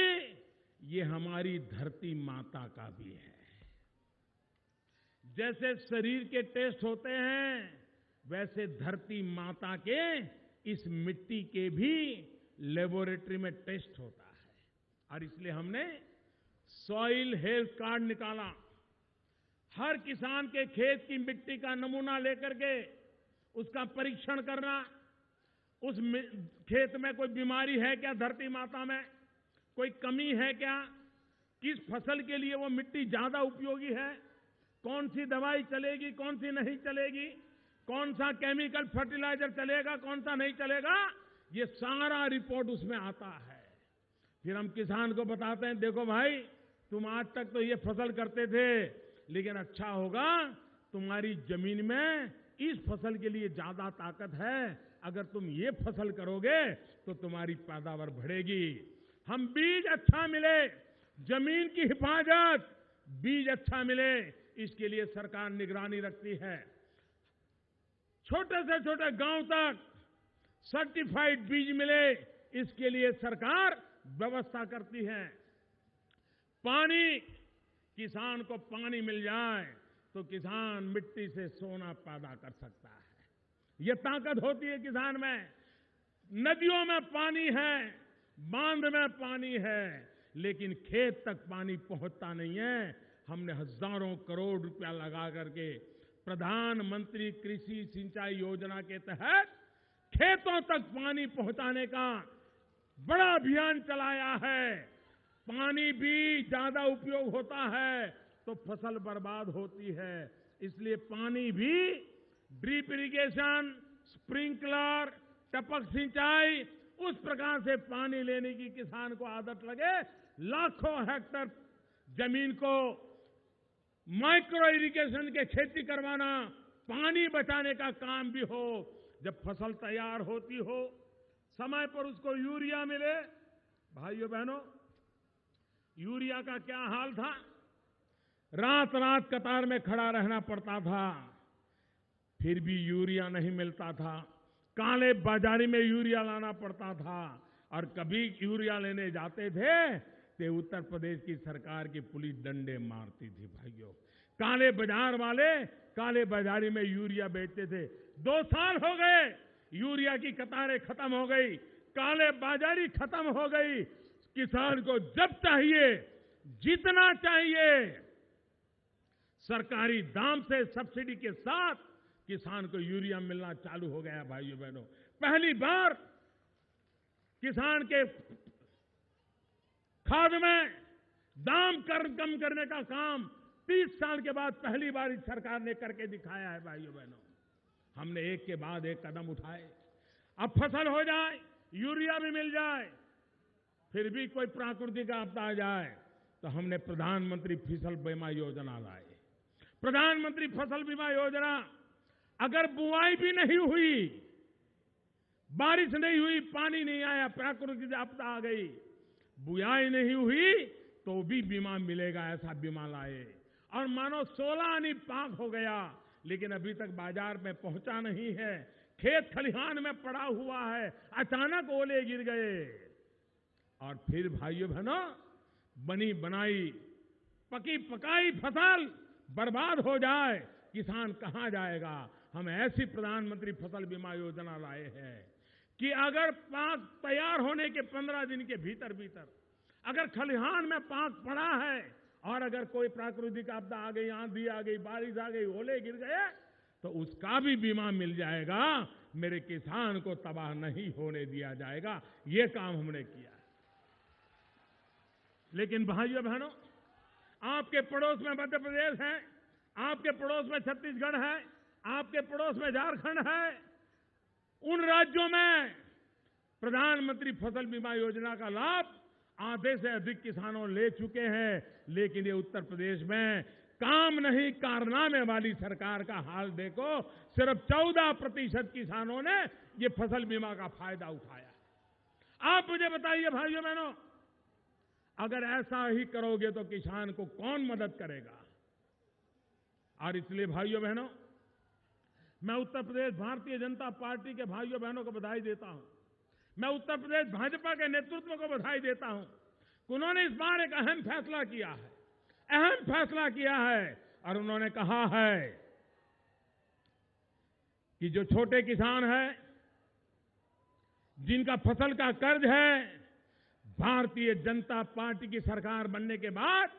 ये हमारी धरती माता का भी है। जैसे शरीर के टेस्ट होते हैं वैसे धरती माता के इस मिट्टी के भी लेबोरेटरी में टेस्ट होता है। और इसलिए हमने सॉइल हेल्थ कार्ड निकाला। हर किसान के खेत की मिट्टी का नमूना लेकर के उसका परीक्षण करना, उस खेत में कोई बीमारी है क्या, धरती माता में कोई कमी है क्या, किस फसल के लिए वो मिट्टी ज्यादा उपयोगी है, कौन सी दवाई चलेगी, कौन सी नहीं चलेगी, कौन सा केमिकल फर्टिलाइजर चलेगा, कौन सा नहीं चलेगा, ये सारा रिपोर्ट उसमें आता है। फिर हम किसान को बताते हैं देखो भाई, तुम आज तक तो ये फसल करते थे, लेकिन अच्छा होगा तुम्हारी जमीन में इस फसल के लिए ज्यादा ताकत है, अगर तुम ये फसल करोगे तो तुम्हारी पैदावार बढ़ेगी। हम बीज अच्छा मिले, जमीन की हिफाजत, बीज अच्छा मिले, इसके लिए सरकार निगरानी रखती है। छोटे से छोटे गांव तक सर्टिफाइड बीज मिले, इसके लिए सरकार व्यवस्था करती है। पानी, किसान को पानी मिल जाए तो किसान मिट्टी से सोना पैदा कर सकता है। ये ताकत होती है किसान में। नदियों में पानी है, बांध में पानी है, लेकिन खेत तक पानी पहुंचता नहीं है। हमने हजारों करोड़ रुपया लगा करके प्रधानमंत्री कृषि सिंचाई योजना के तहत खेतों तक पानी पहुंचाने का बड़ा अभियान चलाया है। पानी भी ज्यादा उपयोग होता है तो फसल बर्बाद होती है, इसलिए पानी भी ड्रिप इरिगेशन, स्प्रिंकलर, टपक सिंचाई, उस प्रकार से पानी लेने की किसान को आदत लगे। लाखों हेक्टेयर जमीन को माइक्रो इरिगेशन के खेती करवाना, पानी बचाने का काम भी हो। जब फसल तैयार होती हो, समय पर उसको यूरिया मिले। भाइयों बहनों, यूरिया का क्या हाल था, रात रात कतार में खड़ा रहना पड़ता था, फिर भी यूरिया नहीं मिलता था। काले बाजारी में यूरिया लाना पड़ता था, और कभी यूरिया लेने जाते थे तो उत्तर प्रदेश की सरकार की पुलिस डंडे मारती थी। भाइयों, काले बाजार वाले काले बाजारी में यूरिया बेचते थे। 2 साल हो गए, यूरिया की कतारें खत्म हो गई, काले बाजारी खत्म हो गई। किसान को जब चाहिए, जितना चाहिए, सरकारी दाम से सब्सिडी के साथ किसान को यूरिया मिलना चालू हो गया। भाइयों बहनों, पहली बार किसान के खाद में दाम कम करने का काम 30 साल के बाद पहली बार इस सरकार ने करके दिखाया है। भाइयों बहनों, हमने एक के बाद एक कदम उठाए। अब फसल हो जाए, यूरिया भी मिल जाए, फिर भी कोई प्राकृतिक आपदा आ जाए तो हमने प्रधानमंत्री फसल बीमा योजना लाए। प्रधानमंत्री फसल बीमा योजना, अगर बुआई भी नहीं हुई, बारिश नहीं हुई, पानी नहीं आया, प्राकृतिक आपदा आ गई, बुआई नहीं हुई तो भी बीमा मिलेगा, ऐसा बीमा लाए। और मानो 16 आनी पाक हो गया, लेकिन अभी तक बाजार में पहुंचा नहीं है, खेत खलिहान में पड़ा हुआ है, अचानक ओले गिर गए। और फिर भाइयों बहनों, बनी बनाई पकी पकाई फसल बर्बाद हो जाए, किसान कहां जाएगा। हम ऐसी प्रधानमंत्री फसल बीमा योजना लाए हैं कि अगर पाक तैयार होने के 15 दिन के भीतर भीतर अगर खलिहान में पाक पड़ा है और अगर कोई प्राकृतिक आपदा आ गई, आंधी आ गई, बारिश आ गई, ओले गिर गए, तो उसका भी बीमा मिल जाएगा। मेरे किसान को तबाह नहीं होने दिया जाएगा। ये काम हमने किया। लेकिन भाइयों बहनों, आपके पड़ोस में मध्य प्रदेश है, आपके पड़ोस में छत्तीसगढ़ है, आपके पड़ोस में झारखंड है। उन राज्यों में प्रधानमंत्री फसल बीमा योजना का लाभ आधे से अधिक किसानों ले चुके हैं। लेकिन ये उत्तर प्रदेश में काम नहीं कारनामे वाली सरकार का हाल देखो। सिर्फ 14% किसानों ने ये फसल बीमा का फायदा उठाया। आप मुझे बताइए भाइयों बहनों, अगर ऐसा ही करोगे तो किसान को कौन मदद करेगा? और इसलिए भाइयों बहनों, मैं उत्तर प्रदेश भारतीय जनता पार्टी के भाइयों बहनों को बधाई देता हूं। मैं उत्तर प्रदेश भाजपा के नेतृत्व को बधाई देता हूं कि उन्होंने इस बार एक अहम फैसला किया है, अहम फैसला किया है। और उन्होंने कहा है कि जो छोटे किसान हैं, जिनका फसल का कर्ज है, भारतीय जनता पार्टी की सरकार बनने के बाद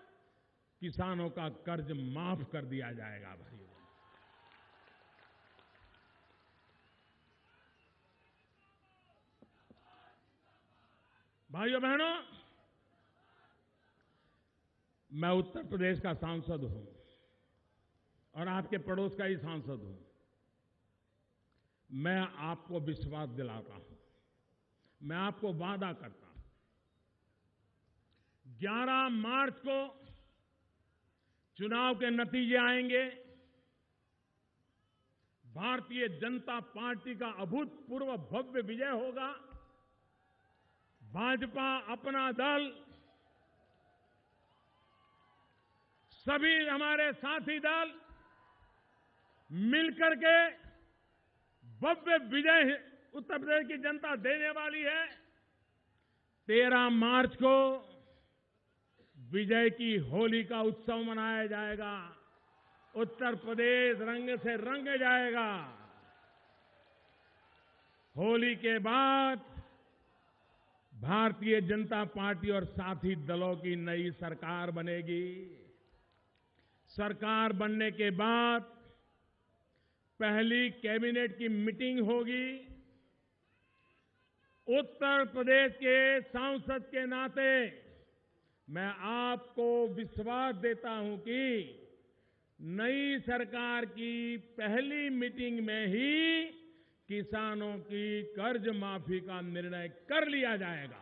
किसानों का कर्ज माफ कर दिया जाएगा। भाइयों बहनों, मैं उत्तर प्रदेश का सांसद हूं और आपके पड़ोस का ही सांसद हूं। मैं आपको विश्वास दिलाता हूं, मैं आपको वादा करता हूं, 11 मार्च को चुनाव के नतीजे आएंगे। भारतीय जनता पार्टी का अभूतपूर्व भव्य विजय होगा। भाजपा अपना दल, सभी हमारे साथी दल मिलकर के भव्य विजय उत्तर प्रदेश की जनता देने वाली है। 13 मार्च को विजय की होली का उत्सव मनाया जाएगा। उत्तर प्रदेश रंग से रंग जाएगा। होली के बाद भारतीय जनता पार्टी और साथी दलों की नई सरकार बनेगी। सरकार बनने के बाद पहली कैबिनेट की मीटिंग होगी। उत्तर प्रदेश के सांसद के नाते मैं आपको विश्वास देता हूं कि नई सरकार की पहली मीटिंग में ही किसानों की कर्ज माफी का निर्णय कर लिया जाएगा।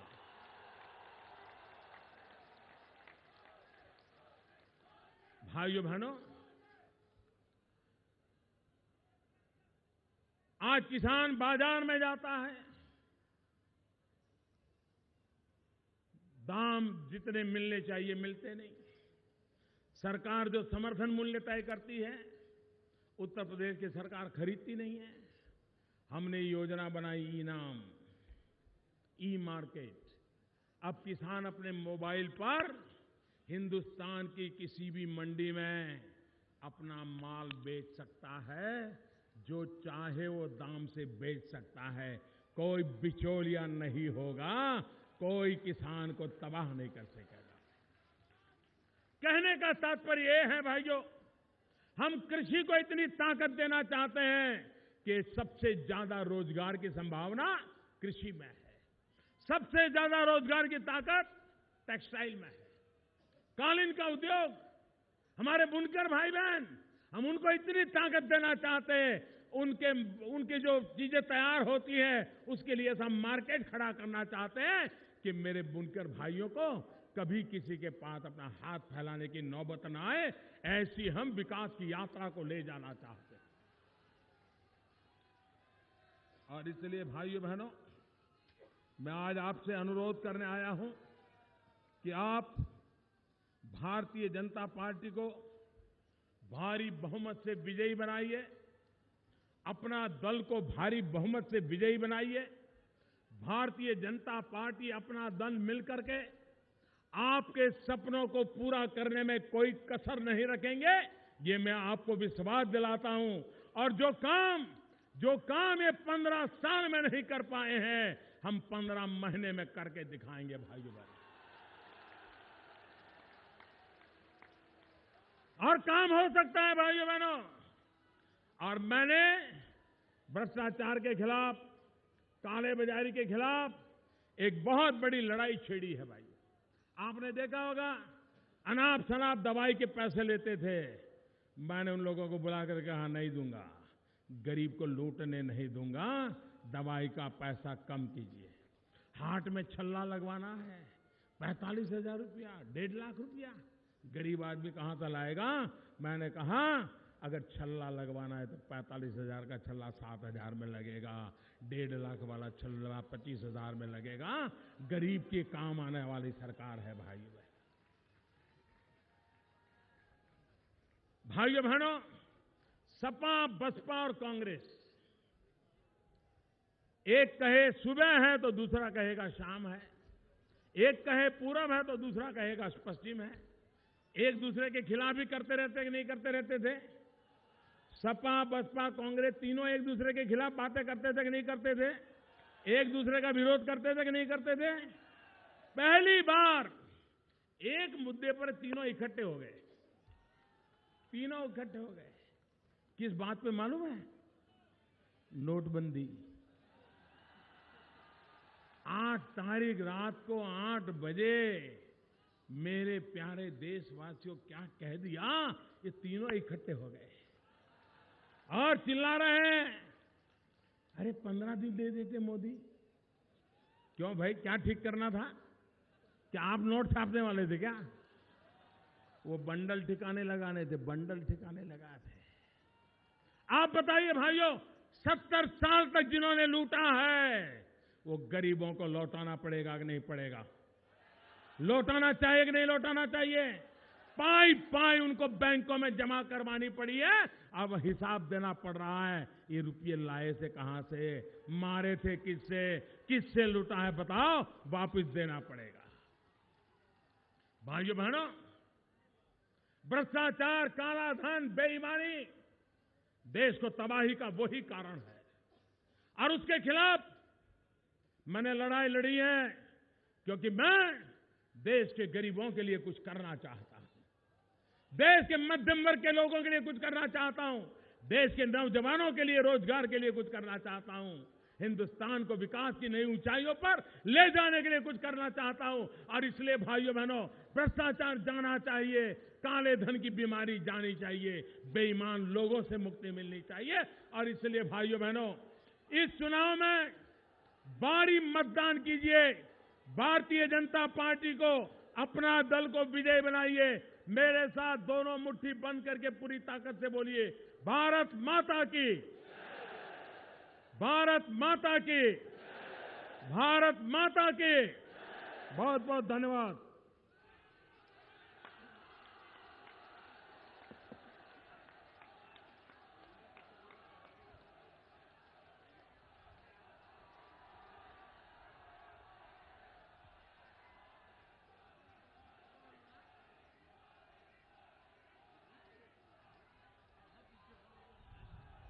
भाइयों बहनों, आज किसान बाजार में जाता है, दाम जितने मिलने चाहिए मिलते नहीं। सरकार जो समर्थन मूल्य तय करती है, उत्तर प्रदेश की सरकार खरीदती नहीं है। हमने योजना बनाई इनाम, ई मार्केट। अब किसान अपने मोबाइल पर हिंदुस्तान की किसी भी मंडी में अपना माल बेच सकता है, जो चाहे वो दाम से बेच सकता है। कोई बिचौलिया नहीं होगा, कोई किसान को तबाह नहीं कर सकेगा। कहने का तात्पर्य यह है भाइयों, हम कृषि को इतनी ताकत देना चाहते हैं कि सबसे ज्यादा रोजगार की संभावना कृषि में है। सबसे ज्यादा रोजगार की ताकत टेक्सटाइल में है। कालीन का उद्योग, हमारे बुनकर भाई बहन, हम उनको इतनी ताकत देना चाहते हैं। उनकी जो चीजें तैयार होती है, उसके लिए हम मार्केट खड़ा करना चाहते हैं कि मेरे बुनकर भाइयों को कभी किसी के पास अपना हाथ फैलाने की नौबत न आए। ऐसी हम विकास की यात्रा को ले जाना चाहते हैं। और इसलिए भाइयों बहनों, मैं आज आपसे अनुरोध करने आया हूं कि आप भारतीय जनता पार्टी को भारी बहुमत से विजयी बनाइए। अपना दल को भारी बहुमत से विजयी बनाइए। भारतीय जनता पार्टी अपना दल मिलकर के आपके सपनों को पूरा करने में कोई कसर नहीं रखेंगे, ये मैं आपको विश्वास दिलाता हूं। और जो काम ये 15 साल में नहीं कर पाए हैं, हम 15 महीने में करके दिखाएंगे भाइयों बहनों। और काम हो सकता है भाइयों बहनों। और मैंने भ्रष्टाचार के खिलाफ, काले बाजारी के खिलाफ एक बहुत बड़ी लड़ाई छेड़ी है भाई। आपने देखा होगा, अनाप शनाप दवाई के पैसे लेते थे। मैंने उन लोगों को बुलाकर कहा, नहीं दूंगा, गरीब को लूटने नहीं दूंगा, दवाई का पैसा कम कीजिए। हार्ट में छल्ला लगवाना है, 45,000 रुपया, 1.5 लाख रुपया, गरीब आदमी कहां से लाएगा। मैंने कहा, अगर छल्ला लगवाना है तो 45,000 का छल्ला 7,000 में लगेगा, 1.5 लाख वाला छल्ला 25,000 में लगेगा। गरीब के काम आने वाली सरकार है भाइयों बहनों। सपा, बसपा और कांग्रेस, एक कहे सुबह है तो दूसरा कहेगा शाम है, एक कहे पूरब है तो दूसरा कहेगा पश्चिम है। एक दूसरे के खिलाफ भी करते रहते कि नहीं करते रहते थे। सपा, बसपा, कांग्रेस तीनों एक दूसरे के खिलाफ बातें करते थे कि नहीं करते थे। एक दूसरे का विरोध करते थे कि नहीं करते थे। पहली बार एक मुद्दे पर तीनों इकट्ठे हो गए। तीनों इकट्ठे हो गए किस बात पे मालूम है? नोटबंदी। 8 तारीख रात को 8 बजे मेरे प्यारे देशवासियों क्या कह दिया, ये तीनों इकट्ठे हो गए और चिल्ला रहे हैं, अरे 15 दिन दे देते मोदी। क्यों भाई, क्या ठीक करना था? क्या आप नोट छापने वाले थे क्या? वो बंडल ठिकाने लगाने थे, बंडल ठिकाने लगाए थे। आप बताइए भाइयों, 70 साल तक जिन्होंने लूटा है वो गरीबों को लौटाना पड़ेगा कि नहीं पड़ेगा? लौटाना चाहिए कि नहीं लौटाना चाहिए? पाई पाई उनको बैंकों में जमा करवानी पड़ी है। अब हिसाब देना पड़ रहा है, ये रुपये लाए से कहां से, मारे थे किससे, किससे लूटा है बताओ, वापस देना पड़ेगा। भाइयों बहनों, भ्रष्टाचार, काला धन, बेईमानी देश को तबाही का वही कारण है और उसके खिलाफ मैंने लड़ाई लड़ी है, क्योंकि मैं देश के गरीबों के लिए कुछ करना चाहता हूं, देश के मध्यम वर्ग के लोगों के लिए कुछ करना चाहता हूं, देश के नौजवानों के लिए रोजगार के लिए कुछ करना चाहता हूं, हिंदुस्तान को विकास की नई ऊंचाइयों पर ले जाने के लिए कुछ करना चाहता हूं। और इसलिए भाइयों बहनों, भ्रष्टाचार जाना चाहिए, काले धन की बीमारी जानी चाहिए, बेईमान लोगों से मुक्ति मिलनी चाहिए। और इसलिए भाइयों बहनों, इस चुनाव में भारी मतदान कीजिए, भारतीय जनता पार्टी को, अपना दल को विजय बनाइए। मेरे साथ दोनों मुट्ठी बंद करके पूरी ताकत से बोलिए, भारत माता की, भारत माता की, भारत माता की। बहुत बहुत धन्यवाद।